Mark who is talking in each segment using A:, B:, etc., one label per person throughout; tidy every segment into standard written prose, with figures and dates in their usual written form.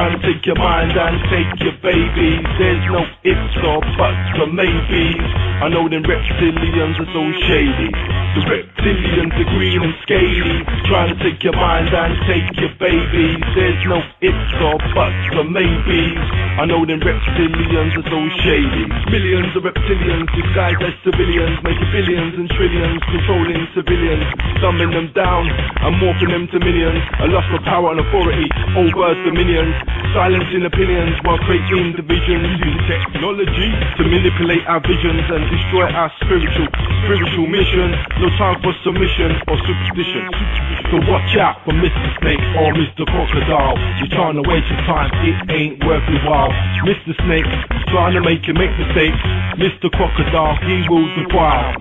A: trying to take your mind and take your babies. There's no ifs or buts or maybes. I know them reptilians are so shady. The reptilians are green and scaly, trying to take your mind and take your babies. There's no ifs or buts or maybes. I know them reptilians are so shady. Millions of reptilians disguised as civilians, making billions and trillions, controlling civilians, dumbing them down and morphing them to millions. A lust for power and authority over dominions, silencing opinions while creating divisions, using technology to manipulate our visions and destroy our spiritual mission. No time for submission or superstition. So watch out for Mr. Snake or Mr. Crocodile. You're trying to waste your time, it ain't worth your while. Mr. Snake trying to make you make mistakes. Mr. Crocodile, he will defile.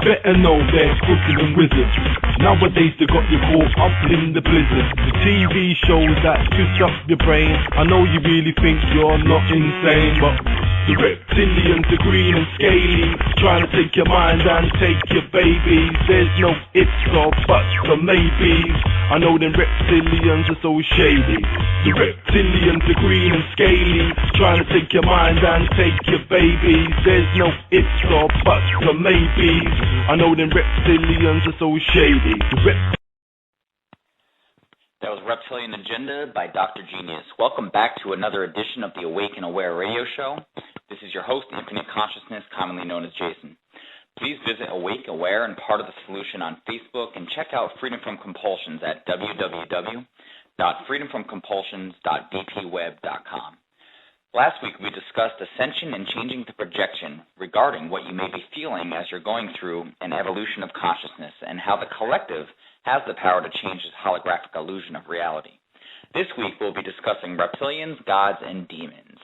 A: Better know they're crooked and wizards. Nowadays they got you caught up in the blizzard. The TV shows that twist up your brain. I know you really think you're not insane, but the reptilians are green and scaly, trying to take your mind and take your babies. There's no ifs or buts or maybes. I know them reptilians are so shady. The reptilians are green and scaly, trying to take your mind and take your babies. There's no ifs or buts or maybes. I know them reptilians are so shady.
B: That was Reptilian Agenda by Dr. Genius. Welcome back to another edition of the Awake and Aware radio show. This is your host, Infinite Consciousness, commonly known as Jason. Please visit Awake, Aware, and Part of the Solution on Facebook, and check out Freedom from Compulsions at www.freedomfromcompulsions.dpweb.com. Last week, we discussed ascension and changing the projection regarding what you may be feeling as you're going through an evolution of consciousness and how the collective has the power to change this holographic illusion of reality. This week, we'll be discussing reptilians, gods, and demons.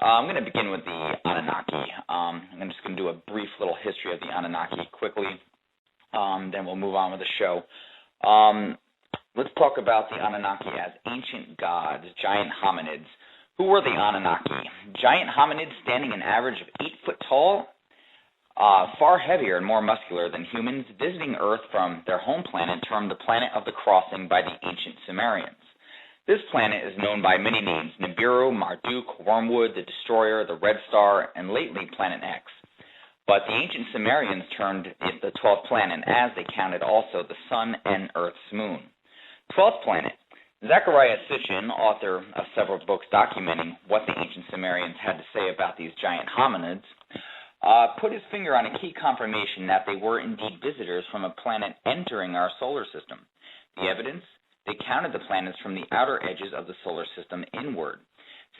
B: I'm going to begin with the Anunnaki. I'm just going to do a brief little history of the Anunnaki quickly, then we'll move on with the show. Let's talk about the Anunnaki as ancient gods, giant hominids. Who were the Anunnaki? Giant hominids standing an average of 8 foot tall, far heavier and more muscular than humans, visiting Earth from their home planet termed the Planet of the Crossing by the ancient Sumerians. This planet is known by many names: Nibiru, Marduk, Wormwood, the Destroyer, the Red Star, and lately Planet X. But the ancient Sumerians termed it the 12th planet, as they counted also the Sun and Earth's moon. 12th planet. Zecharia Sitchin, author of several books documenting what the ancient Sumerians had to say about these giant hominids, put his finger on a key confirmation that they were indeed visitors from a planet entering our solar system. The evidence? They counted the planets from the outer edges of the solar system inward.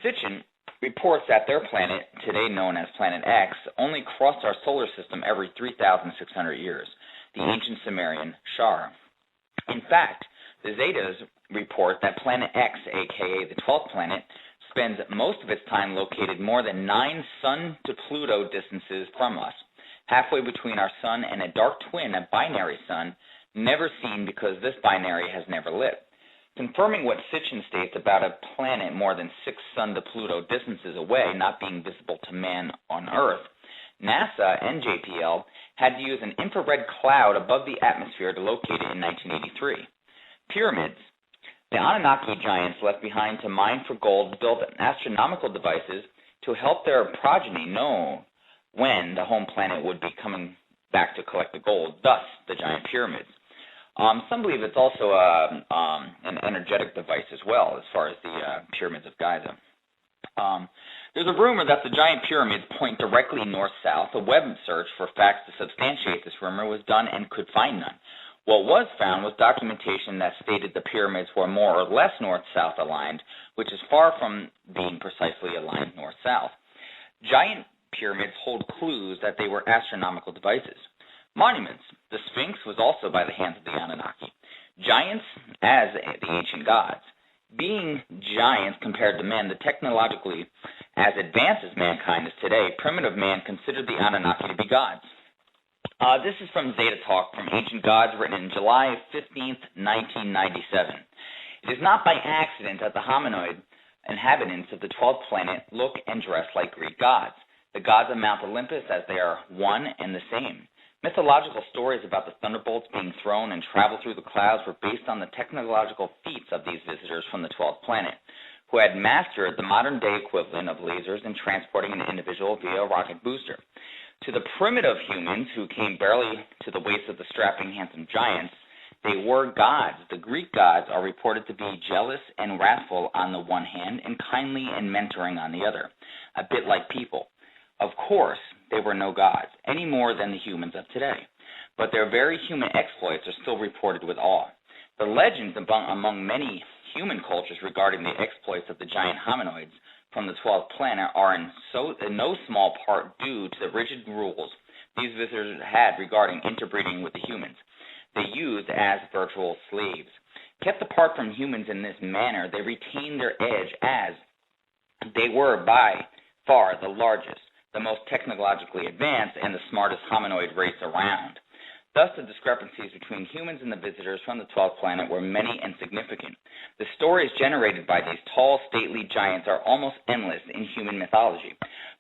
B: Sitchin reports that their planet, today known as Planet X, only crossed our solar system every 3,600 years, the ancient Sumerian Shar. In fact, the Zetas report that Planet X, aka the 12th planet, spends most of its time located more than 9 Sun to Pluto distances from us, halfway between our Sun and a dark twin, a binary sun, never seen because this binary has never lit. Confirming what Sitchin states about a planet more than 6 Sun to Pluto distances away not being visible to man on Earth, NASA and JPL had to use an infrared cloud above the atmosphere to locate it in 1983. Pyramids. The Anunnaki giants left behind to mine for gold built astronomical devices to help their progeny know when the home planet would be coming back to collect the gold, thus the giant pyramids. Some believe it's also an energetic device as well, as far as the pyramids of Giza. There's a rumor that the giant pyramids point directly north-south. A web search for facts to substantiate this rumor was done and could find none. What was found was documentation that stated the pyramids were more or less north-south aligned, which is far from being precisely aligned north-south. Giant pyramids hold clues that they were astronomical devices. Monuments. The Sphinx was also by the hands of the Anunnaki. Giants as the ancient gods. Being giants compared to men, the technologically as advanced as mankind is today, primitive man considered the Anunnaki to be gods. This is from Zeta Talk from Ancient Gods, written in July 15th, 1997. It is not by accident that the hominoid inhabitants of the 12th planet look and dress like Greek gods, the gods of Mount Olympus, as they are one and the same. Mythological stories about the thunderbolts being thrown and travel through the clouds were based on the technological feats of these visitors from the 12th planet, who had mastered the modern-day equivalent of lasers and transporting an individual via a rocket booster. To the primitive humans who came barely to the waist of the strapping, handsome giants, they were gods. The Greek gods are reported to be jealous and wrathful on the one hand and kindly and mentoring on the other, a bit like people. Of course, they were no gods, any more than the humans of today, but their very human exploits are still reported with awe. The legends among many human cultures regarding the exploits of the giant hominoids from the 12th planet are in no small part due to the rigid rules these visitors had regarding interbreeding with the humans they used as virtual slaves. Kept apart from humans in this manner, they retained their edge as they were by far the largest, the most technologically advanced, and the smartest hominoid race around. Thus, the discrepancies between humans and the visitors from the 12th planet were many and significant. The stories generated by these tall, stately giants are almost endless in human mythology,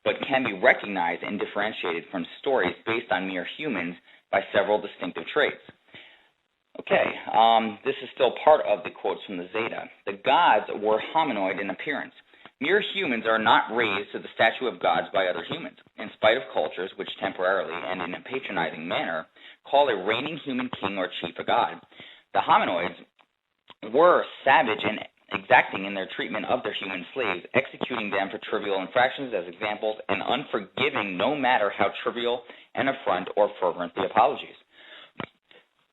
B: but can be recognized and differentiated from stories based on mere humans by several distinctive traits. Okay, this is still part of the quotes from the Zeta. The gods were hominoid in appearance. Mere humans are not raised to the statue of gods by other humans, in spite of cultures which temporarily and in a patronizing manner call a reigning human king or chief a god. The hominoids were savage and exacting in their treatment of their human slaves, executing them for trivial infractions as examples, and unforgiving no matter how trivial an affront or fervent the apologies.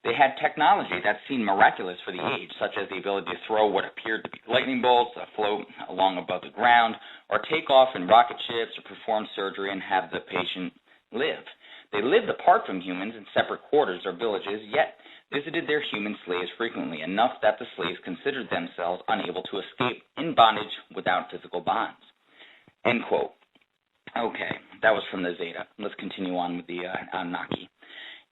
B: They had technology that seemed miraculous for the age, such as the ability to throw what appeared to be lightning bolts, float along above the ground, or take off in rocket ships, or perform surgery and have the patient live. They lived apart from humans in separate quarters or villages, yet visited their human slaves frequently, enough that the slaves considered themselves unable to escape in bondage without physical bonds. End quote. Okay, that was from the Zeta. Let's continue on with the Anunnaki.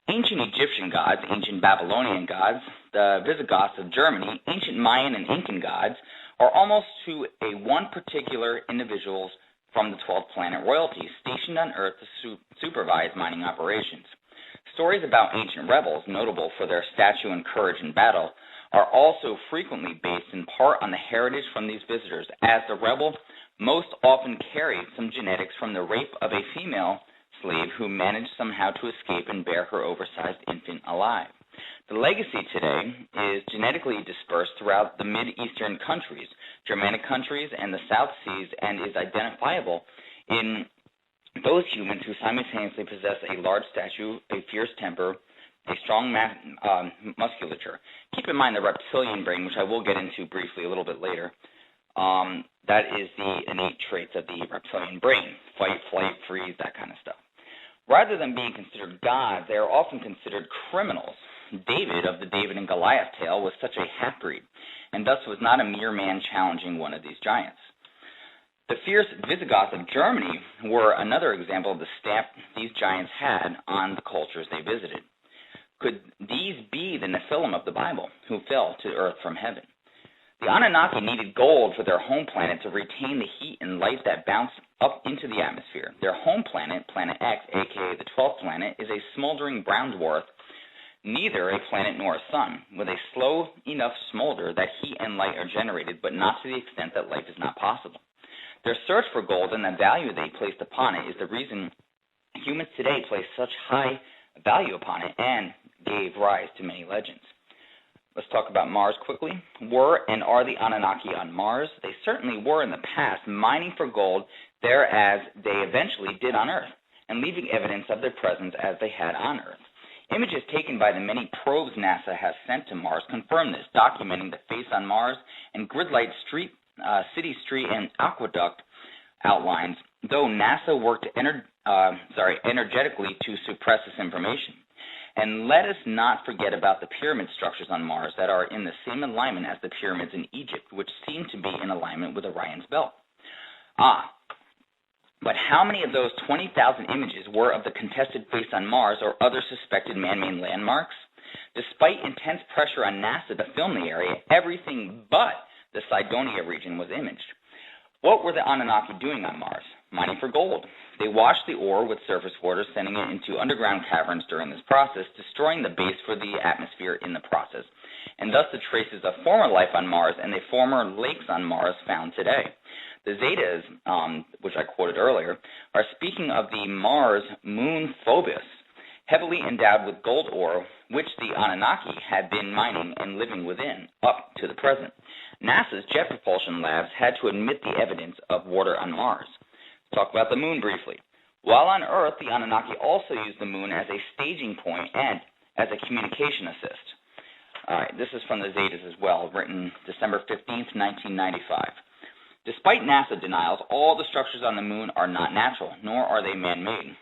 B: Ancient Egyptian gods, ancient Babylonian gods, the Visigoths of Germany, ancient Mayan and Incan gods are almost to a one particular individuals from the 12th planet royalty stationed on Earth to supervise mining operations. Stories about ancient rebels, notable for their stature and courage in battle, are also frequently based in part on the heritage from these visitors, as the rebel most often carried some genetics from the rape of a female slave who managed somehow to escape and bear her oversized infant alive. The legacy today is genetically dispersed throughout the Mid-Eastern countries, Germanic countries, and the South Seas, and is identifiable in those humans who simultaneously possess a large stature, a fierce temper, a strong musculature. Keep in mind the reptilian brain, which I will get into briefly a little bit later. That is the innate traits of the reptilian brain: fight, flight, freeze, that kind of stuff. Rather than being considered gods, they are often considered criminals. David of the David and Goliath tale was such a half-breed, and thus was not a mere man challenging one of these giants. The fierce Visigoths of Germany were another example of the stamp these giants had on the cultures they visited. Could these be the Nephilim of the Bible, who fell to earth from heaven? The Anunnaki needed gold for their home planet to retain the heat and light that bounced up into the atmosphere. Their home planet, Planet X, aka the 12th planet, is a smoldering brown dwarf, neither a planet nor a sun, with a slow enough smolder that heat and light are generated, but not to the extent that life is not possible. Their search for gold and the value they placed upon it is the reason humans today place such high value upon it and gave rise to many legends. Let's talk about Mars quickly. Were and are the Anunnaki on Mars? They certainly were in the past, mining for gold there as they eventually did on Earth, and leaving evidence of their presence as they had on Earth. Images taken by the many probes NASA has sent to Mars confirm this, documenting the face on Mars and grid-light city street and aqueduct outlines, though NASA worked energetically to suppress this information. And let us not forget about the pyramid structures on Mars that are in the same alignment as the pyramids in Egypt, which seem to be in alignment with Orion's belt. But how many of those 20,000 images were of the contested face on Mars or other suspected man-made landmarks? Despite intense pressure on NASA to film the area, everything but the Cydonia region was imaged. What were the Anunnaki doing on Mars? mining for gold. They washed the ore with surface water, sending it into underground caverns during this process, destroying the base for the atmosphere in the process, and thus the traces of former life on Mars and the former lakes on Mars found today. The Zetas, which I quoted earlier, are speaking of the Mars moon Phobos, heavily endowed with gold ore, which the Anunnaki had been mining and living within up to the present. NASA's Jet Propulsion Labs had to admit the evidence of water on Mars. Let's talk about the moon briefly. While on Earth, the Anunnaki also used the moon as a staging point and as a communication assist. All right, this is from the Zetas as well, written December 15th, 1995. Despite NASA denials, all the structures on the moon are not natural, nor are they man-made.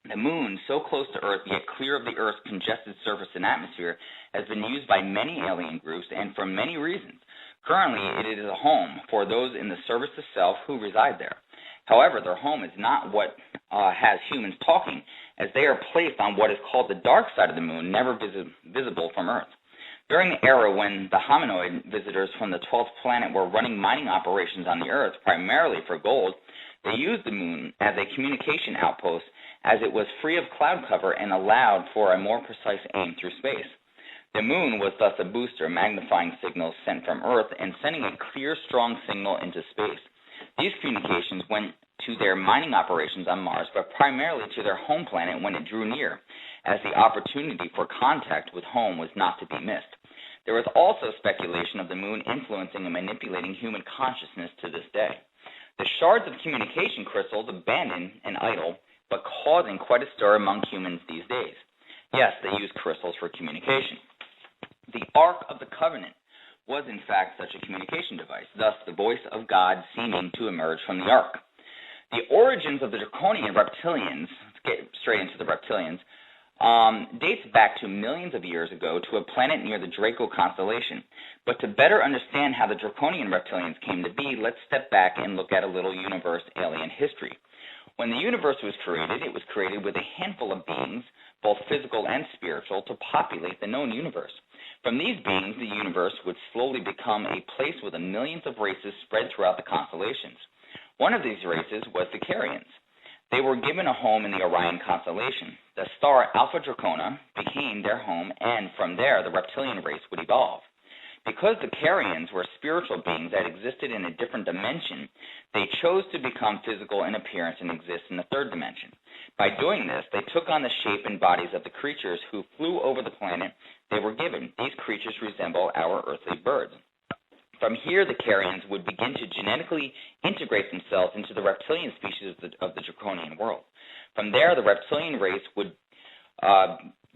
B: The moon, so close to Earth yet clear of the Earth's congested surface and atmosphere, has been used by many alien groups and for many reasons. Currently, it is a home for those in the service of self who reside there. However, their home is not what has humans talking, as they are placed on what is called the dark side of the moon, never visible from Earth. During the era when the hominoid visitors from the 12th planet were running mining operations on the Earth, primarily for gold, they used the moon as a communication outpost, as it was free of cloud cover and allowed for a more precise aim through space. The moon was thus a booster, magnifying signals sent from Earth and sending a clear, strong signal into space. These communications went to their mining operations on Mars, but primarily to their home planet when it drew near, as the opportunity for contact with home was not to be missed. There was also speculation of the moon influencing and manipulating human consciousness to this day. The shards of communication crystals abandoned and idle, but causing quite a stir among humans these days. Yes, they use crystals for communication. The Ark of the Covenant was in fact such a communication device, thus the voice of God seeming to emerge from the Ark. The origins of the draconian reptilians, let's get straight into the reptilians, dates back to millions of years ago to a planet near the Draco constellation. But to better understand how the draconian reptilians came to be, let's step back and look at a little universe alien history. When the universe was created, it was created with a handful of beings, both physical and spiritual, to populate the known universe. From these beings, the universe would slowly become a place with millions of races spread throughout the constellations. One of these races was the Carians. They were given a home in the Orion constellation. The star Alpha Dracona became their home, and from there the reptilian race would evolve. Because the Carians were spiritual beings that existed in a different dimension, they chose to become physical in appearance and exist in the third dimension. By doing this, they took on the shape and bodies of the creatures who flew over the planet they were given. These creatures resemble our earthly birds. From here, the Carians would begin to genetically integrate themselves into the reptilian species of the draconian world. From there, the reptilian race would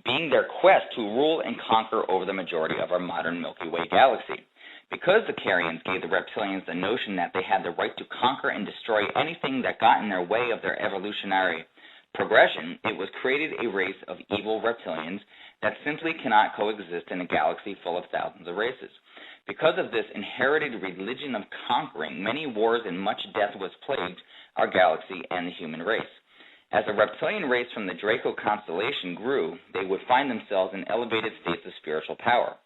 B: being their quest to rule and conquer over the majority of our modern Milky Way galaxy. Because the Carians gave the reptilians the notion that they had the right to conquer and destroy anything that got in their way of their evolutionary progression, it was created a race of evil reptilians that simply cannot coexist in a galaxy full of thousands of races. Because of this inherited religion of conquering, many wars and much death was plagued our galaxy and the human race. As the reptilian race from the Draco constellation grew, they would find themselves in elevated states of spiritual power.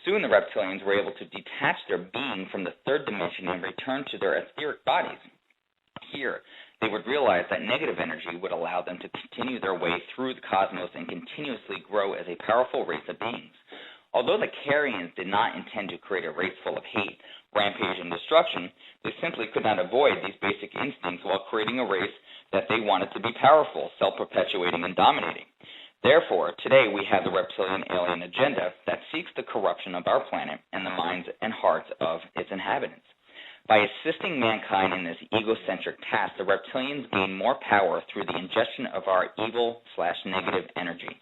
B: Soon the reptilians were able to detach their being from the third dimension and return to their etheric bodies. Here, they would realize that negative energy would allow them to continue their way through the cosmos and continuously grow as a powerful race of beings. Although the Carians did not intend to create a race full of hate, rampage, and destruction, they simply could not avoid these basic instincts while creating a race that they wanted to be powerful, self-perpetuating, and dominating. Therefore, today we have the reptilian alien agenda that seeks the corruption of our planet and the minds and hearts of its inhabitants. By assisting mankind in this egocentric task, the reptilians gain more power through the ingestion of our evil/negative energy.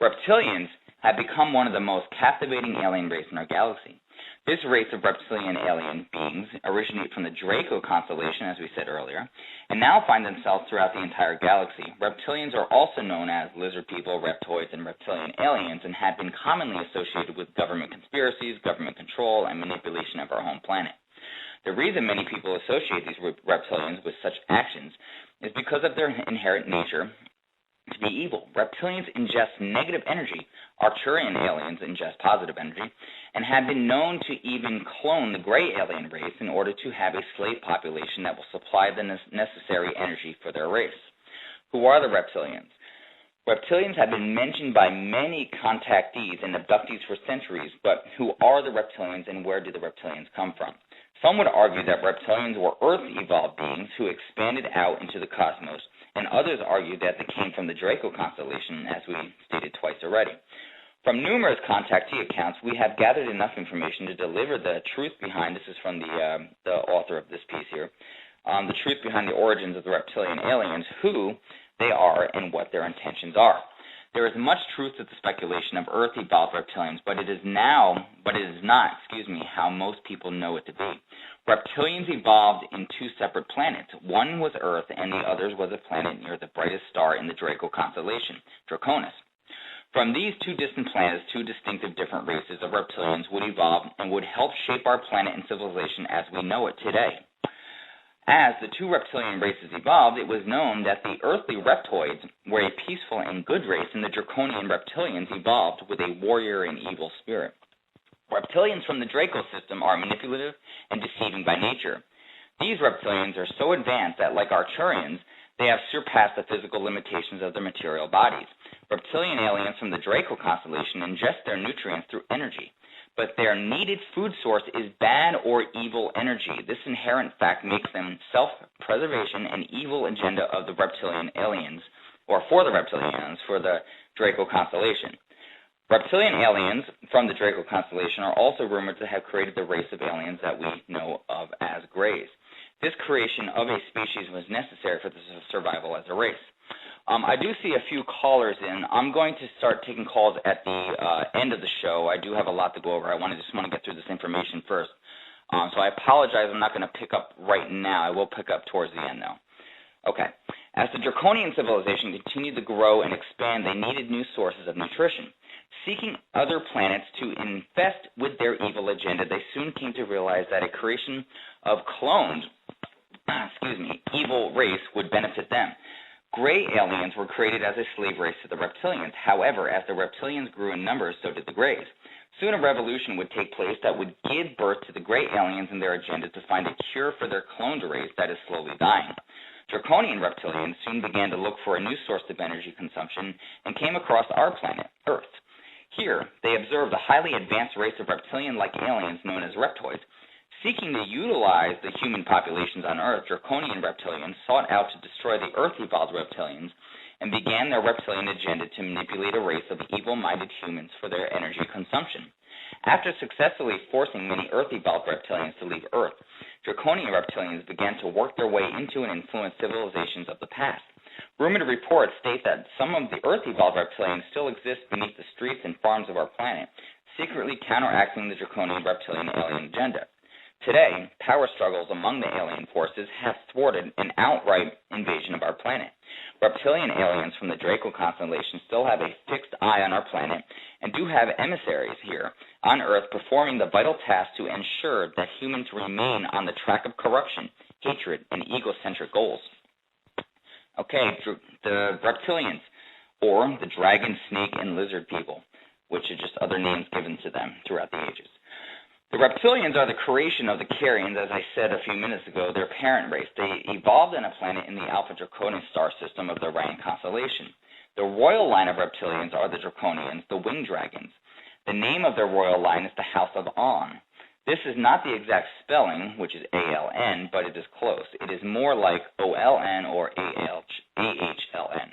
B: Reptilians have become one of the most captivating alien races in our galaxy. This race of reptilian alien beings originate from the Draco constellation, as we said earlier, and now find themselves throughout the entire galaxy. Reptilians are also known as lizard people, reptoids, and reptilian aliens, and have been commonly associated with government conspiracies, government control, and manipulation of our home planet. The reason many people associate these reptilians with such actions is because of their inherent nature to to be evil. Reptilians ingest negative energy. Arcturian aliens ingest positive energy, and have been known to even clone the gray alien race in order to have a slave population that will supply the necessary energy for their race. Who are the reptilians? Reptilians have been mentioned by many contactees and abductees for centuries, but who are the reptilians and where do the reptilians come from? Some would argue that reptilians were Earth-evolved beings who expanded out into the cosmos, and others argue that they came from the Draco constellation, as we stated twice already. From numerous contactee accounts, we have gathered enough information to deliver the truth behind, this is from the author of this piece here, the truth behind the origins of the reptilian aliens, who they are and what their intentions are. There is much truth to the speculation of Earth-evolved reptilians, but it is not, how most people know it to be. Reptilians evolved in two separate planets. One was Earth, and the other was a planet near the brightest star in the Draco constellation, Draconis. From these two distant planets, two distinctive different races of reptilians would evolve and would help shape our planet and civilization as we know it today. As the two reptilian races evolved, it was known that the earthly reptoids were a peaceful and good race, and the draconian reptilians evolved with a warrior and evil spirit. Reptilians from the Draco system are manipulative and deceiving by nature. These reptilians are so advanced that, like Arcturians, they have surpassed the physical limitations of their material bodies. Reptilian aliens from the Draco constellation ingest their nutrients through energy, but their needed food source is bad or evil energy. This inherent fact makes them self-preservation and evil agenda of the reptilian aliens, or for the reptilians, for the Draco constellation. Reptilian aliens from the Draco constellation are also rumored to have created the race of aliens that we know of as Greys. This creation of a species was necessary for the survival as a race. I do see a few callers in. I'm going to start taking calls at the end of the show. I do have a lot to go over. I just want to get through this information first. So I apologize. I'm not going to pick up right now. I will pick up towards the end, though. Okay. As the Draconian civilization continued to grow and expand, they needed new sources of nutrition. Seeking other planets to infest with their evil agenda, they soon came to realize that a creation of cloned, evil race would benefit them. Gray aliens were created as a slave race to the reptilians. However, as the reptilians grew in numbers, so did the Greys. Soon a revolution would take place that would give birth to the Gray aliens and their agenda to find a cure for their cloned race that is slowly dying. Draconian reptilians soon began to look for a new source of energy consumption and came across our planet, Earth. Here, they observed a highly advanced race of reptilian-like aliens known as reptoids. Seeking to utilize the human populations on Earth, Draconian reptilians sought out to destroy the Earth-evolved reptilians and began their reptilian agenda to manipulate a race of evil-minded humans for their energy consumption. After successfully forcing many Earth-evolved reptilians to leave Earth, Draconian reptilians began to work their way into and influence civilizations of the past. Rumored reports state that some of the Earth-evolved reptilians still exist beneath the streets and farms of our planet, secretly counteracting the Draconian reptilian alien agenda. Today, power struggles among the alien forces have thwarted an outright invasion of our planet. Reptilian aliens from the Draco constellation still have a fixed eye on our planet and do have emissaries here on Earth performing the vital task to ensure that humans remain on the track of corruption, hatred, and egocentric goals. Okay, the reptilians, or the dragon, snake, and lizard people, which are just other names given to them throughout the ages. The reptilians are the creation of the Carians, as I said a few minutes ago, their parent race. They evolved on a planet in the Alpha Draconis star system of the Orion constellation. The royal line of reptilians are the Draconians, the winged dragons. The name of their royal line is the House of On. This is not the exact spelling, which is A-L-N, but it is close. It is more like O-L-N or A-H-L-N.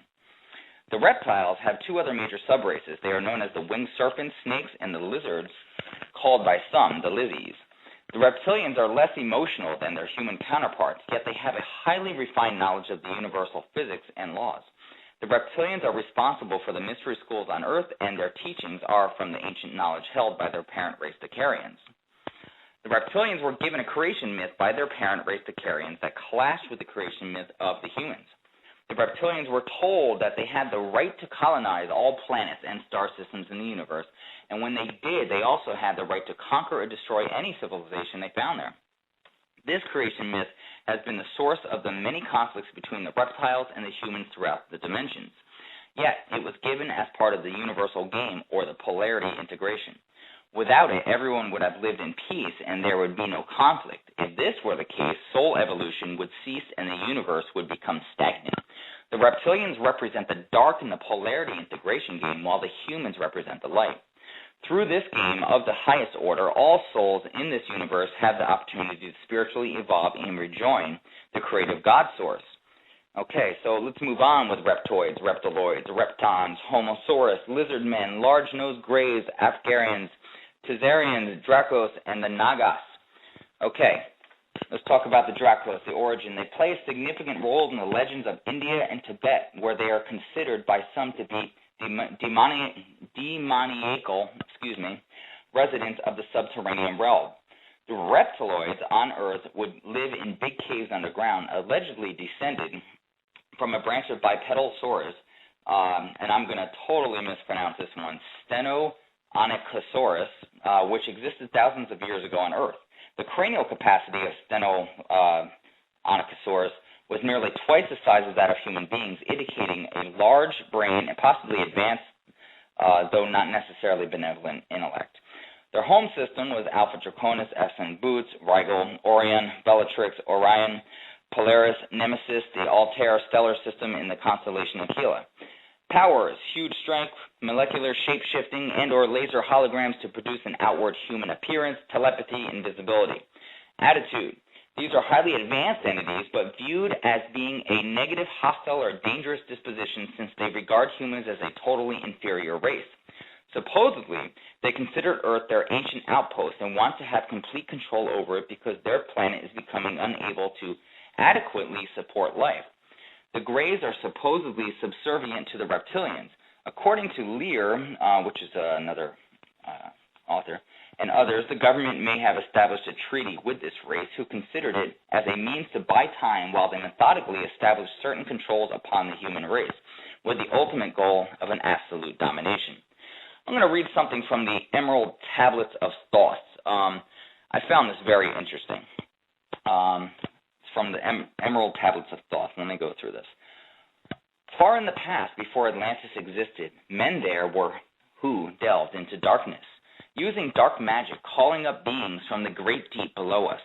B: The reptiles have two other major subraces. They are known as the winged serpents, snakes, and the lizards, called by some the lizzies. The reptilians are less emotional than their human counterparts, yet they have a highly refined knowledge of the universal physics and laws. The reptilians are responsible for the mystery schools on Earth, and their teachings are from the ancient knowledge held by their parent race, the Carians. The reptilians were given a creation myth by their parent race, the Carians, that clashed with the creation myth of the humans. The reptilians were told that they had the right to colonize all planets and star systems in the universe, and when they did, they also had the right to conquer or destroy any civilization they found there. This creation myth has been the source of the many conflicts between the reptiles and the humans throughout the dimensions. Yet it was given as part of the universal game, or the polarity integration. Without it, everyone would have lived in peace and there would be no conflict. If this were the case, soul evolution would cease and the universe would become stagnant. The reptilians represent the dark in the polarity integration game, while the humans represent the light. Through this game of the highest order, all souls in this universe have the opportunity to spiritually evolve and rejoin the creative God source. Okay, so let's move on with reptoids, reptiloids, reptons, homosaurus, lizard men, large-nosed greys, Afgharians, Tizarians, Dracos, and the Nagas. Okay, let's talk about the Dracos, the origin. They play a significant role in the legends of India and Tibet, where they are considered by some to be demoniacal residents of the subterranean realm. The reptiloids on Earth would live in big caves underground, allegedly descended from a branch of bipedalsaurus, and I'm going to totally mispronounce this one, Steno-Onychosaurus, which existed thousands of years ago on Earth. The cranial capacity of Steno-Onychosaurus was nearly twice the size of that of human beings, indicating a large brain and possibly advanced, though not necessarily benevolent, intellect. Their home system was Alpha Draconis, Epsilon Boots, Rigel, Orion, Bellatrix, Orion, Polaris, Nemesis, the Altair stellar system in the constellation Aquila. Powers: huge strength, molecular shape-shifting, and or laser holograms to produce an outward human appearance, telepathy, and visibility. Attitude: these are highly advanced entities, but viewed as being a negative, hostile, or dangerous disposition since they regard humans as a totally inferior race. Supposedly, they consider Earth their ancient outpost and want to have complete control over it because their planet is becoming unable to adequately support life. The Greys are supposedly subservient to the Reptilians. According to Lear, which is another author, and others, the government may have established a treaty with this race who considered it as a means to buy time while they methodically established certain controls upon the human race, with the ultimate goal of an absolute domination. I'm going to read something from the Emerald Tablets of Thoughts. I found this very interesting. From the Emerald Tablets of Thought. Let me go through this. Far in the past, before Atlantis existed, men there were who delved into darkness, using dark magic, calling up beings from the great deep below us.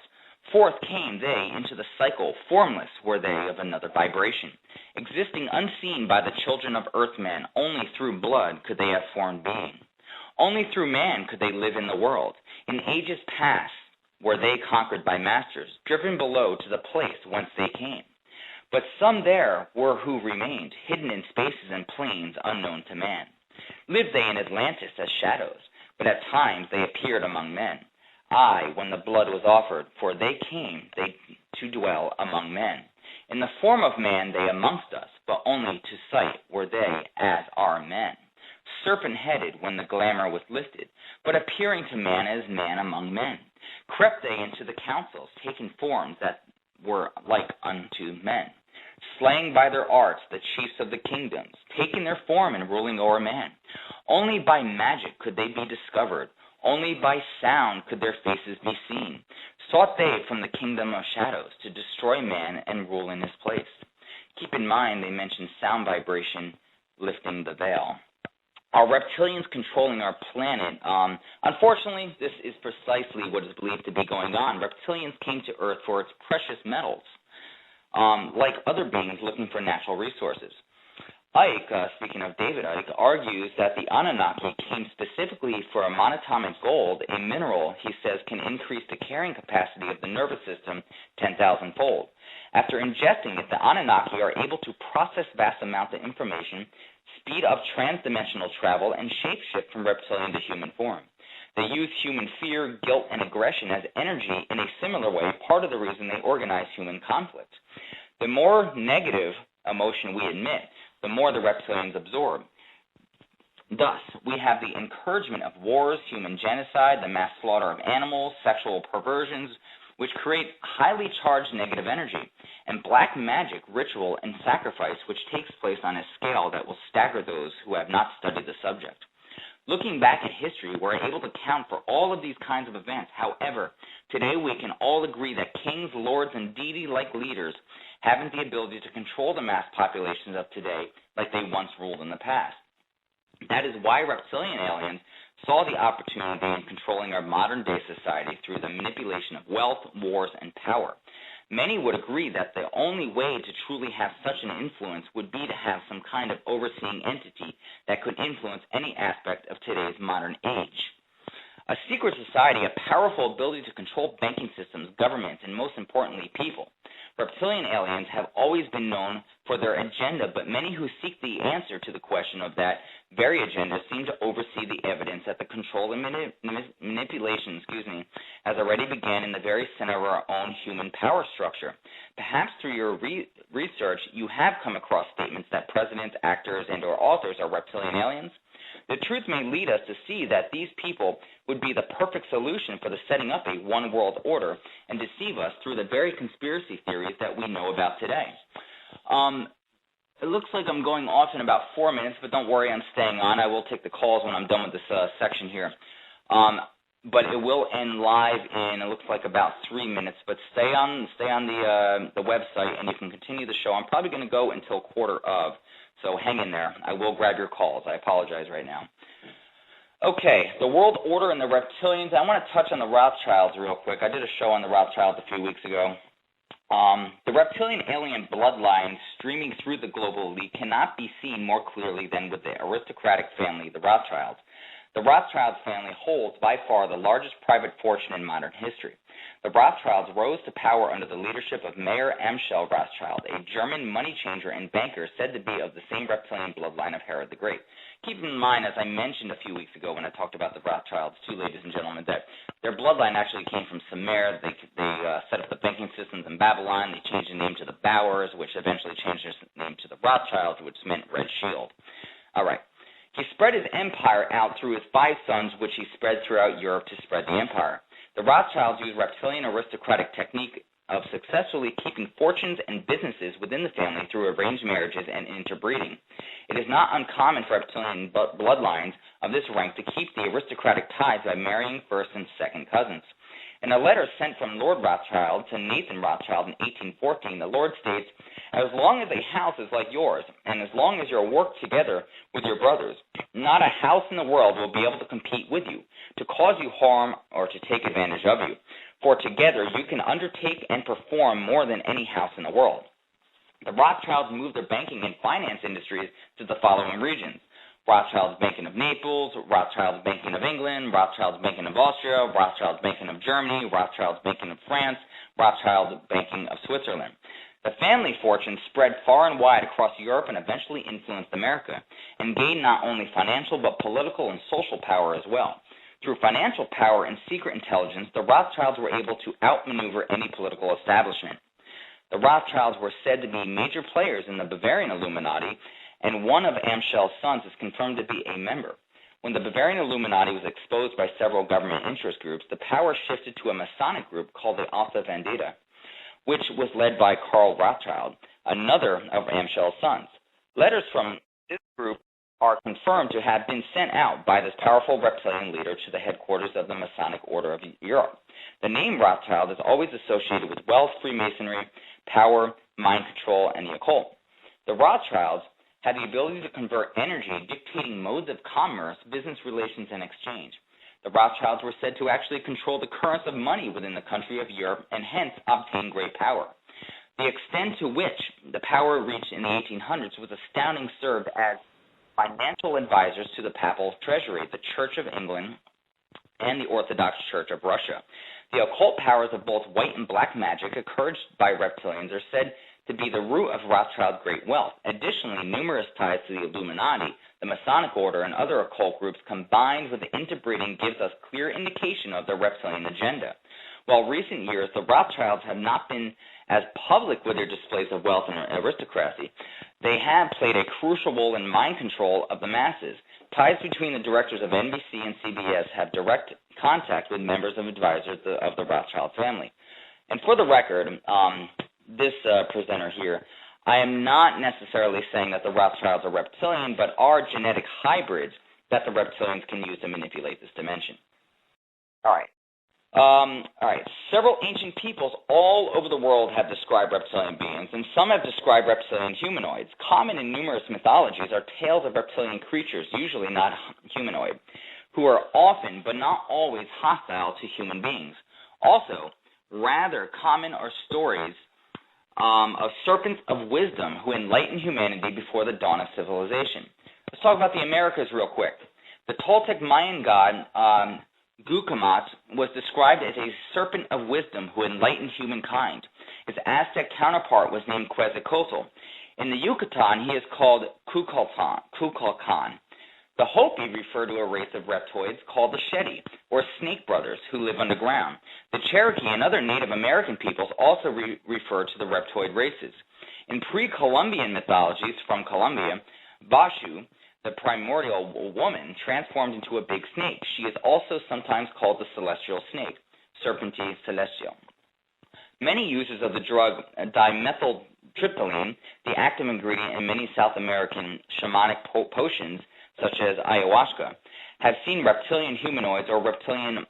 B: Forth came they into the cycle, formless were they of another vibration. Existing unseen by the children of earthmen, only through blood could they have formed being. Only through man could they live in the world. In ages past, were they conquered by masters, driven below to the place whence they came. But some there were who remained, hidden in spaces and plains unknown to man. Lived they in Atlantis as shadows, but at times they appeared among men. Aye, when the blood was offered, for they came to dwell among men. In the form of man they amongst us, but only to sight were they as are men. Serpent-headed when the glamour was lifted, but appearing to man as man among men. Crept they into the councils, taking forms that were like unto men, slaying by their arts the chiefs of the kingdoms, taking their form and ruling o'er man. Only by magic could they be discovered, only by sound could their faces be seen. Sought they from the kingdom of shadows to destroy man and rule in his place. Keep in mind they mention sound vibration lifting the veil. Are reptilians controlling our planet? Unfortunately, this is precisely what is believed to be going on. Reptilians came to Earth for its precious metals, like other beings looking for natural resources. Ike, speaking of David Ike, argues that the Anunnaki came specifically for a monatomic gold, a mineral he says can increase the carrying capacity of the nervous system 10,000-fold. After ingesting it, the Anunnaki are able to process vast amounts of information, speed up transdimensional travel, and shapeshift from reptilian to human form. They use human fear, guilt, and aggression as energy in a similar way, part of the reason they organize human conflict. The more negative emotion we admit, the more the reptilians absorb. Thus, we have the encouragement of wars, human genocide, the mass slaughter of animals, sexual perversions, which create highly charged negative energy, and black magic, ritual, and sacrifice, which takes place on a scale that will stagger those who have not studied the subject. Looking back at history, we're able to count for all of these kinds of events. However, today we can all agree that kings, lords, and deity-like leaders haven't the ability to control the mass populations of today like they once ruled in the past. That is why reptilian aliens saw the opportunity in controlling our modern-day society through the manipulation of wealth, wars, and power. Many would agree that the only way to truly have such an influence would be to have some kind of overseeing entity that could influence any aspect of today's modern age. A secret society, a powerful ability to control banking systems, governments, and most importantly, people. Reptilian aliens have always been known for their agenda, but many who seek the answer to the question of that very agenda seem to oversee the evidence that the control and manipulation, has already began in the very center of our own human power structure. Perhaps through your research, you have come across statements that presidents, actors, and or authors are reptilian aliens. The truth may lead us to see that these people would be the perfect solution for the setting up a one-world order and deceive us through the very conspiracy theories that we know about today. It looks like I'm going off in about 4 minutes, but don't worry, I'm staying on. I will take the calls when I'm done with this section here. But it will end live in, it looks like, about 3 minutes. But stay on the website, and you can continue the show. I'm probably going to go until 1:15. So hang in there. I will grab your calls. I apologize right now. Okay, the world order and the reptilians. I want to touch on the Rothschilds real quick. I did a show on the Rothschilds a few weeks ago. The reptilian alien bloodline streaming through the global elite cannot be seen more clearly than with the aristocratic family, the Rothschilds. The Rothschild family holds by far the largest private fortune in modern history. The Rothschilds rose to power under the leadership of Mayer Amschel Rothschild, a German money changer and banker said to be of the same reptilian bloodline of Herod the Great. Keep in mind, as I mentioned a few weeks ago when I talked about the Rothschilds, too, ladies and gentlemen, that their bloodline actually came from Sumer. They set up the banking systems in Babylon. They changed the name to the Bowers, which eventually changed their name to the Rothschilds, which meant Red Shield. All right. He spread his empire out through his 5 sons, which he spread throughout Europe to spread the empire. The Rothschilds used reptilian aristocratic technique of successfully keeping fortunes and businesses within the family through arranged marriages and interbreeding. It is not uncommon for reptilian bloodlines of this rank to keep the aristocratic ties by marrying first and second cousins. In a letter sent from Lord Rothschild to Nathan Rothschild in 1814, the Lord states, "As long as a house is like yours, and as long as you work together with your brothers, not a house in the world will be able to compete with you, to cause you harm or to take advantage of you. For together you can undertake and perform more than any house in the world." The Rothschilds moved their banking and finance industries to the following regions: Rothschild's Banking of Naples, Rothschild's Banking of England, Rothschild's Banking of Austria, Rothschild's Banking of Germany, Rothschild's Banking of France, Rothschild's Banking of Switzerland. The family fortune spread far and wide across Europe and eventually influenced America, and gained not only financial but political and social power as well. Through financial power and secret intelligence, the Rothschilds were able to outmaneuver any political establishment. The Rothschilds were said to be major players in the Bavarian Illuminati, and one of Amschel's sons is confirmed to be a member. When the Bavarian Illuminati was exposed by several government interest groups, the power shifted to a Masonic group called the Alpha Vendita, which was led by Karl Rothschild, another of Amschel's sons. Letters from this group are confirmed to have been sent out by this powerful reptilian leader to the headquarters of the Masonic Order of Europe. The name Rothschild is always associated with wealth, Freemasonry, power, mind control, and the occult. The Rothschilds had the ability to convert energy, dictating modes of commerce, business relations, and exchange. The Rothschilds were said to actually control the currents of money within the country of Europe and hence obtain great power. The extent to which the power reached in the 1800s was astounding, served as financial advisors to the papal treasury, the Church of England, and the Orthodox Church of Russia. The occult powers of both white and black magic, encouraged by reptilians, are said to be the root of Rothschild's great wealth. Additionally, numerous ties to the Illuminati, the Masonic Order, and other occult groups combined with the interbreeding gives us clear indication of their reptilian agenda. While recent years, the Rothschilds have not been as public with their displays of wealth and aristocracy, they have played a crucial role in mind control of the masses. Ties between the directors of NBC and CBS have direct contact with members of advisors of the Rothschild family. And for the record, this presenter here, I am not necessarily saying that the Rothschilds are reptilian, but are genetic hybrids that the reptilians can use to manipulate this dimension. All right. Several ancient peoples all over the world have described reptilian beings, and some have described reptilian humanoids. Common in numerous mythologies are tales of reptilian creatures, usually not humanoid, who are often, but not always, hostile to human beings. Also, rather common are stories of serpents of wisdom who enlightened humanity before the dawn of civilization. Let's talk about the Americas real quick. The Toltec Mayan god Gucumat was described as a serpent of wisdom who enlightened humankind. His Aztec counterpart was named Quetzalcoatl. In the Yucatan, he is called Kukulkan. The Hopi refer to a race of reptoids called the Shetty, or Snake Brothers, who live underground. The Cherokee and other Native American peoples also refer to the reptoid races. In pre-Columbian mythologies from Colombia, Bashu, the primordial woman, transformed into a big snake. She is also sometimes called the celestial snake, Serpente celestial. Many users of the drug dimethyltryptamine, the active ingredient in many South American shamanic potions, such as ayahuasca, have seen reptilian humanoids or reptilian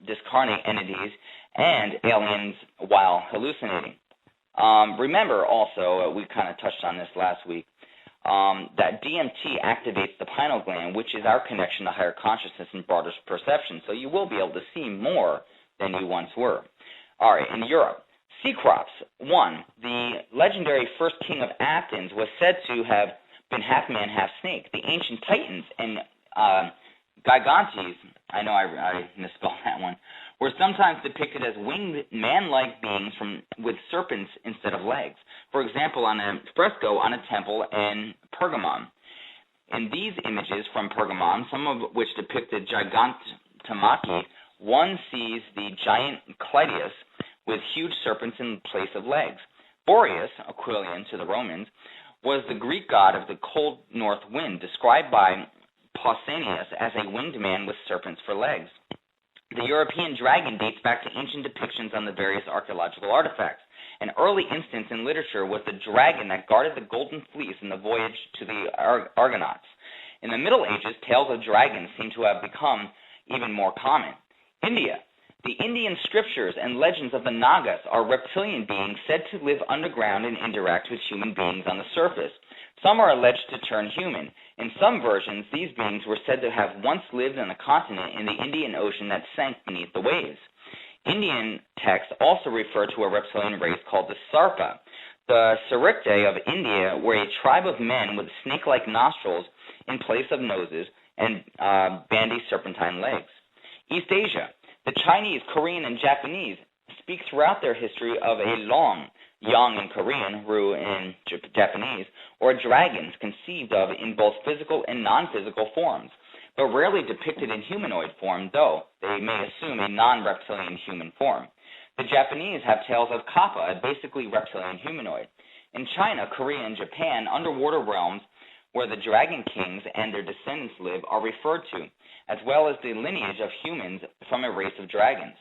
B: discarnate entities and aliens while hallucinating. Remember also, we kind of touched on this last week, that DMT activates the pineal gland, which is our connection to higher consciousness and broader perception, so you will be able to see more than you once were. All right, in Europe, sea crops. 1. The legendary first king of Athens was said to have been half man, half snake. The ancient Titans and Gigantes, I know I misspelled that one, were sometimes depicted as winged man-like beings with serpents instead of legs. For example, on a fresco on a temple in Pergamon. In these images from Pergamon, some of which depicted Gigantomachy, one sees the giant Clytius with huge serpents in place of legs. Boreas, Aquilian to the Romans, was the Greek god of the cold north wind, described by Pausanias as a winged man with serpents for legs. The European dragon dates back to ancient depictions on the various archaeological artifacts. An early instance in literature was the dragon that guarded the Golden Fleece in the voyage to the Argonauts. In the Middle Ages, tales of dragons seem to have become even more common. India. The Indian scriptures and legends of the Nagas are reptilian beings said to live underground and interact with human beings on the surface. Some are alleged to turn human. In some versions, these beings were said to have once lived on a continent in the Indian Ocean that sank beneath the waves. Indian texts also refer to a reptilian race called the Sarpa. The Sarikte of India were a tribe of men with snake-like nostrils in place of noses and bandy serpentine legs. East Asia. The Chinese, Korean, and Japanese speak throughout their history of a long, yang in Korean, ru in Japanese, or dragons conceived of in both physical and non-physical forms, but rarely depicted in humanoid form, though they may assume a non-reptilian human form. The Japanese have tales of Kappa, a basically reptilian humanoid. In China, Korea, and Japan, underwater realms where the dragon kings and their descendants live are referred to, as well as the lineage of humans from a race of dragons.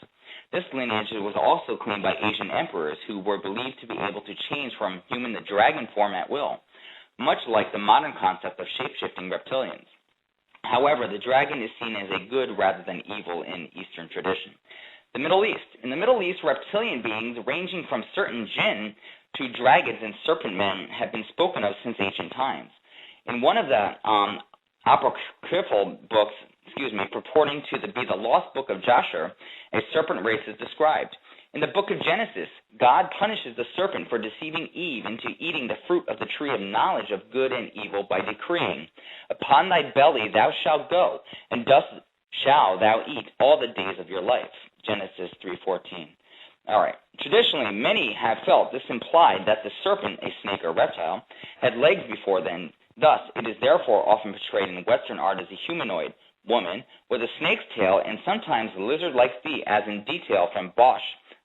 B: This lineage was also claimed by Asian emperors who were believed to be able to change from human to dragon form at will, much like the modern concept of shape-shifting reptilians. However, the dragon is seen as a good rather than evil in Eastern tradition. The Middle East. In the Middle East, reptilian beings ranging from certain jinn to dragons and serpent men have been spoken of since ancient times. In one of the apocryphal books, purporting to be the lost book of Jasher, a serpent race is described. In the book of Genesis, God punishes the serpent for deceiving Eve into eating the fruit of the tree of knowledge of good and evil by decreeing, "Upon thy belly thou shalt go, and dust shalt thou eat all the days of your life." Genesis 3:14. All right. Traditionally, many have felt this implied that the serpent, a snake or reptile, had legs before then. Thus, it is therefore often portrayed in Western art as a humanoid woman with a snake's tail and sometimes lizard-like feet, as in detail from Bosch,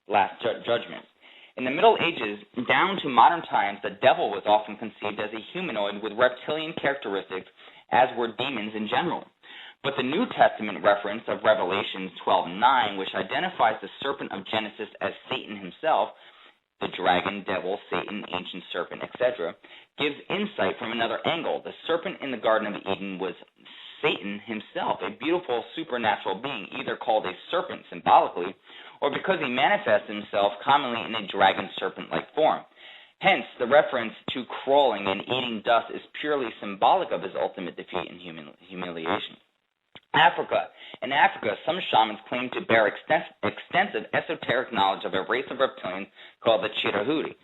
B: Last Judgment. In the Middle Ages, down to modern times, the devil was often conceived as a humanoid with reptilian characteristics, as were demons in general. But the New Testament reference of Revelation 12:9, which identifies the serpent of Genesis as Satan himself, the dragon, devil, Satan, ancient serpent, etc., gives insight from another angle. The serpent in the Garden of Eden was Satan himself, a beautiful supernatural being, either called a serpent symbolically, or because he manifests himself commonly in a dragon serpent-like form. Hence, the reference to crawling and eating dust is purely symbolic of his ultimate defeat and humiliation. In Africa, some shamans claim to bear extensive esoteric knowledge of a race of reptilians called the Chirahuri,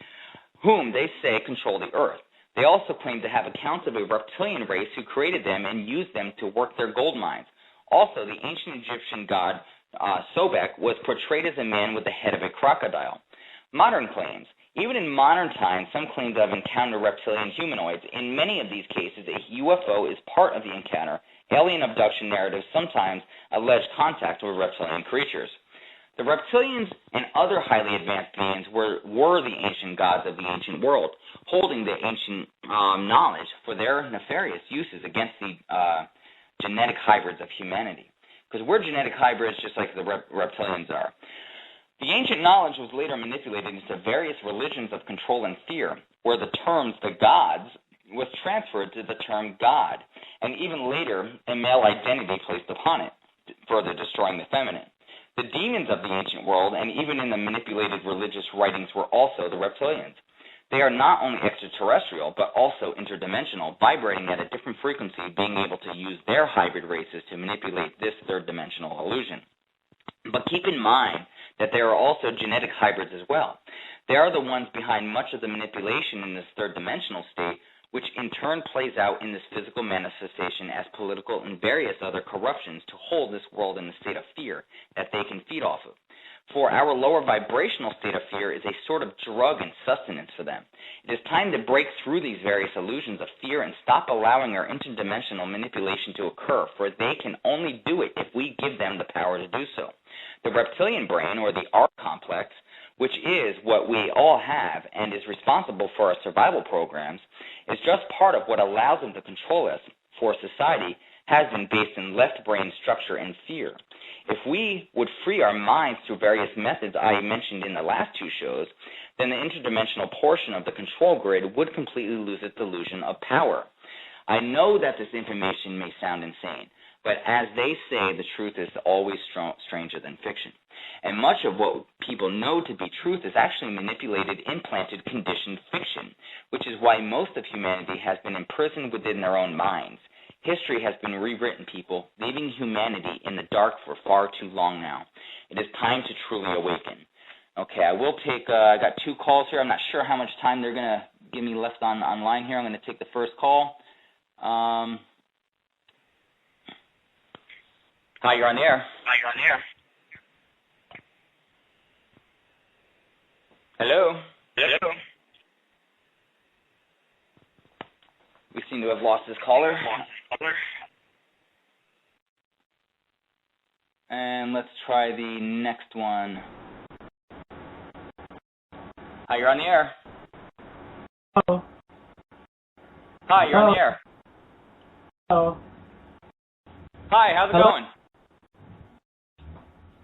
B: whom they say control the earth. They also claim to have accounts of a reptilian race who created them and used them to work their gold mines. Also, the ancient Egyptian god Sobek was portrayed as a man with the head of a crocodile. Modern claims. Even in modern times, some claim to have encountered reptilian humanoids. In many of these cases, a UFO is part of the encounter. Alien abduction narratives sometimes allege contact with reptilian creatures. The reptilians and other highly advanced beings were the ancient gods of the ancient world, holding the ancient knowledge for their nefarious uses against the genetic hybrids of humanity. Because we're genetic hybrids just like the reptilians are. The ancient knowledge was later manipulated into various religions of control and fear, where the terms the gods was transferred to the term God, and even later a male identity placed upon it, further destroying the feminine. The demons of the ancient world, and even in the manipulated religious writings, were also the reptilians. They are not only extraterrestrial, but also interdimensional, vibrating at a different frequency, being able to use their hybrid races to manipulate this third-dimensional illusion. But keep in mind that there are also genetic hybrids as well. They are the ones behind much of the manipulation in this third-dimensional state, which in turn plays out in this physical manifestation as political and various other corruptions to hold this world in a state of fear that they can feed off of. For our lower vibrational state of fear is a sort of drug and sustenance for them. It is time to break through these various illusions of fear and stop allowing our interdimensional manipulation to occur, for they can only do it if we give them the power to do so. The reptilian brain, or the R complex, which is what we all have and is responsible for our survival programs, is just part of what allows them to control us, for society has been based in left brain structure and fear. If we would free our minds through various methods I mentioned in the last two shows, then the interdimensional portion of the control grid would completely lose its illusion of power. I know that this information may sound insane, but as they say, the truth is always stranger than fiction. And much of what people know to be truth is actually manipulated, implanted, conditioned fiction, which is why most of humanity has been imprisoned within their own minds. History has been rewritten, people, leaving humanity in the dark for far too long now. It is time to truly awaken. Okay, I will take, I got two calls here. I'm not sure how much time they're going to give me left online here. I'm going to take the first call. Hi, you're on the air. Hello? We seem to have lost this caller. And let's try the next one. Hi, you're on the air.
C: Hello.
B: Hi, you're on the air.
C: Hello.
B: Hi, how's it going?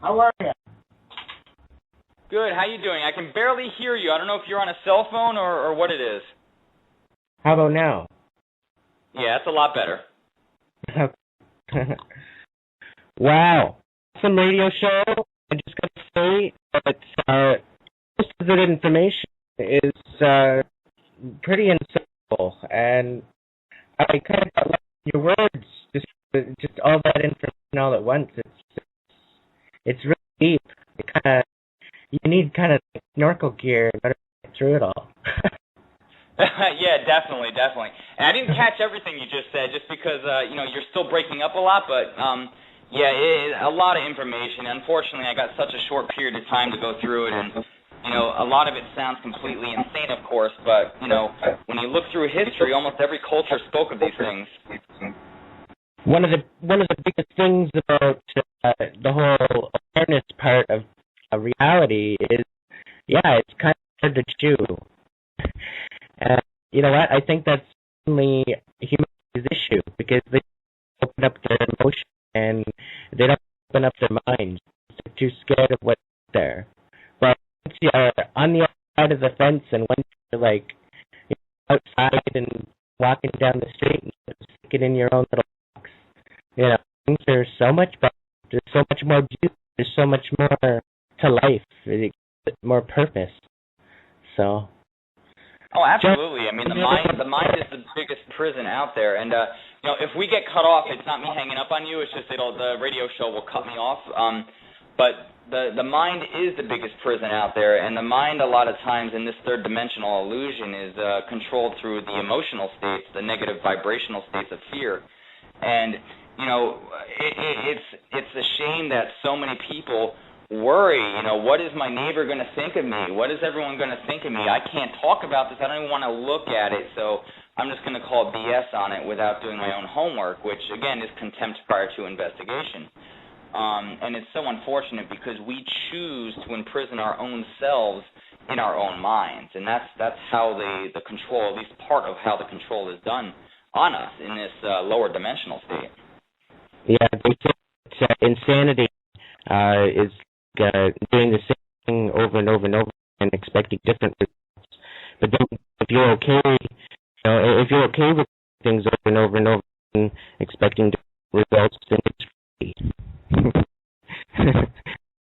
C: How are you?
B: Good, how you doing? I can barely hear you. I don't know if you're on a cell phone or what it is.
C: How about now?
B: Yeah, that's a lot better.
C: Wow. Some radio show. I just got to say that most of the information is pretty insightful, and I kind of got lost in your words. Just all that information all at once. It's really deep. You need kind of snorkel gear in order to get through it all.
B: Yeah, definitely. And I didn't catch everything you just said, just because you're still breaking up a lot. But yeah, it is a lot of information. Unfortunately, I got such a short period of time to go through it, and a lot of it sounds completely insane, of course. But when you look through history, almost every culture spoke of these things.
C: One of the biggest things about the whole awareness part of reality is, it's kind of hard to chew. And you know what? I think that's only humanity's issue, because they open up their emotion and they don't open up their minds. They're too scared of what's there. But once you're on the other side of the fence, and once you're outside and walking down the street and sticking in your own little box, so much better. There's so much more beauty. There's so much more to life. More purpose. So.
B: Oh, absolutely. I mean, the mind is the biggest prison out there, and if we get cut off, it's not me hanging up on you. It's just the radio show will cut me off. But the mind is the biggest prison out there, and the mind a lot of times in this third dimensional illusion is controlled through the emotional states, the negative vibrational states of fear, and it's a shame that so many people worry, what is my neighbor going to think of me? What is everyone going to think of me? I can't talk about this. I don't even want to look at it, so I'm just going to call BS on it without doing my own homework, which, again, is contempt prior to investigation. And it's so unfortunate because we choose to imprison our own selves in our own minds, and that's how the control, at least part of how the control is done on us in this lower dimensional state.
C: Yeah, they say that insanity is doing the same thing over and over and over and expecting different results. But then if you're okay with things over and over and over and expecting different results, then it's free.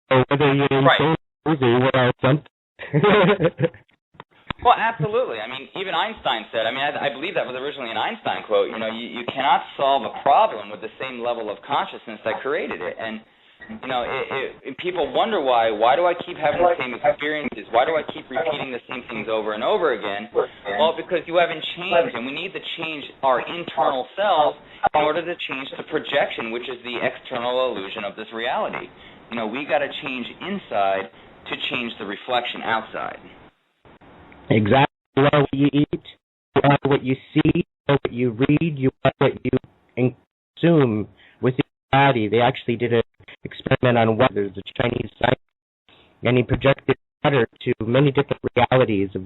C: So whether you're insane or something.
B: Well, absolutely. I mean, even Einstein said, I believe that was originally an Einstein quote, you cannot solve a problem with the same level of consciousness that created it. And people wonder why do I keep having the same experiences? Why do I keep repeating the same things over and over again? Well, because you haven't changed, and we need to change our internal selves in order to change the projection, which is the external illusion of this reality. We got to change inside to change the reflection outside.
C: Exactly. You are what you eat, you are what you see, you are what you read, you are what you consume with your body. They actually did an experiment on water. There's a Chinese scientist, and he projected water to many different realities of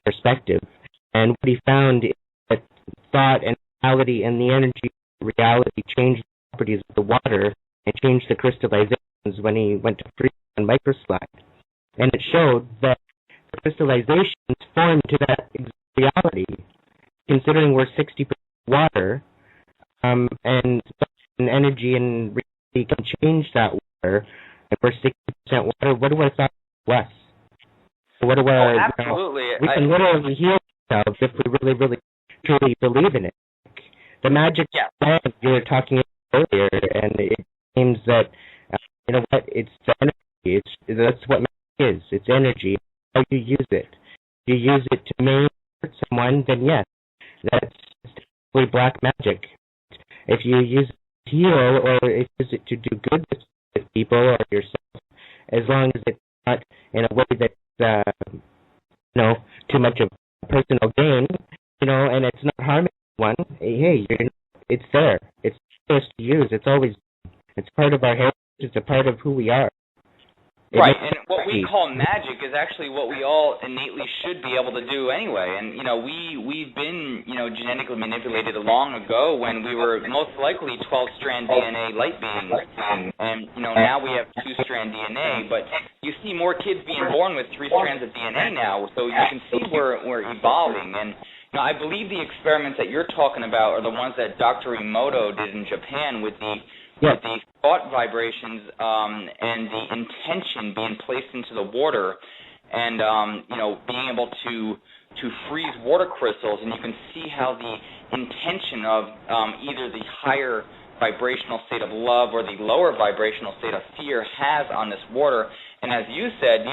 C: perspective. And what he found is that thought and reality and the energy of reality changed the properties of the water and changed the crystallizations when he went to freeze and microslide. And it showed that the crystallizations formed to that exact reality, considering we're 60% water, and energy and reality can change that water, and we're 60% water. What do I thought was? What do I?
B: Absolutely.
C: We can literally heal ourselves if we really, really, truly believe in it. The magic that you were talking about earlier, and it seems that it's energy. That's what magic is. It's energy. How you use it. You use it to maybe hurt someone, then yes, that's typically black magic. If you use it to heal or if you use it to do good with people or yourself, as long as it's not in a way that's too much of personal gain, and it's not harming anyone, hey, it's there. It's supposed to use. It's part of our heritage. It's a part of who we are.
B: Right, and what we call magic is actually what we all innately should be able to do anyway. And, we've been, genetically manipulated long ago when we were most likely 12-strand DNA light beings. And, now we have 2-strand DNA. But you see more kids being born with 3 strands of DNA now. So you can see we're evolving. And, I believe the experiments that you're talking about are the ones that Dr. Emoto did in Japan with the thought vibrations and the intention being placed into the water, and being able to freeze water crystals, and you can see how the intention of either the higher vibrational state of love or the lower vibrational state of fear has on this water. And as you said,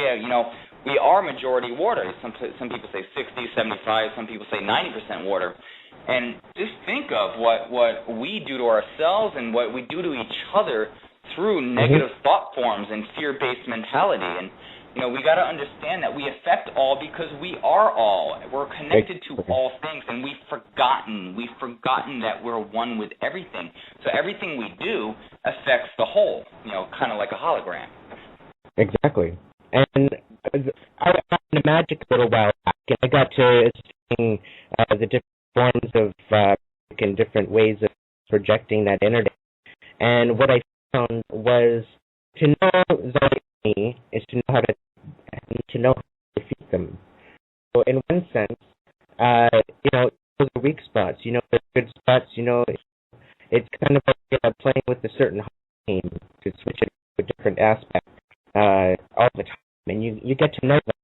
B: we are majority water. Some people say 60, 75, some people say 90% water. And just think of what we do to ourselves and what we do to each other through negative thought forms and fear-based mentality. And, we got to understand that we affect all because we are all. We're connected to all things, and we've forgotten that we're one with everything. So everything we do affects the whole, kind of like a hologram.
C: Exactly. And I was in magic a little while back, and I got to seeing the different forms of and different ways of projecting that energy. And what I found was to know the enemy is to know how to defeat them. So in one sense, those are weak spots. There's good spots. it's kind of like playing with a certain team to switch it to a different aspect all the time, and you get to know them.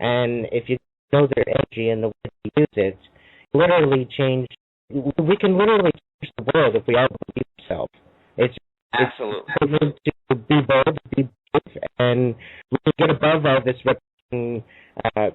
C: And if you know their energy and the way they use it, literally change. We can literally change the world if we all believe ourselves.
B: Absolutely.
C: It's to be bold, to be brave, and we get above all this repetition that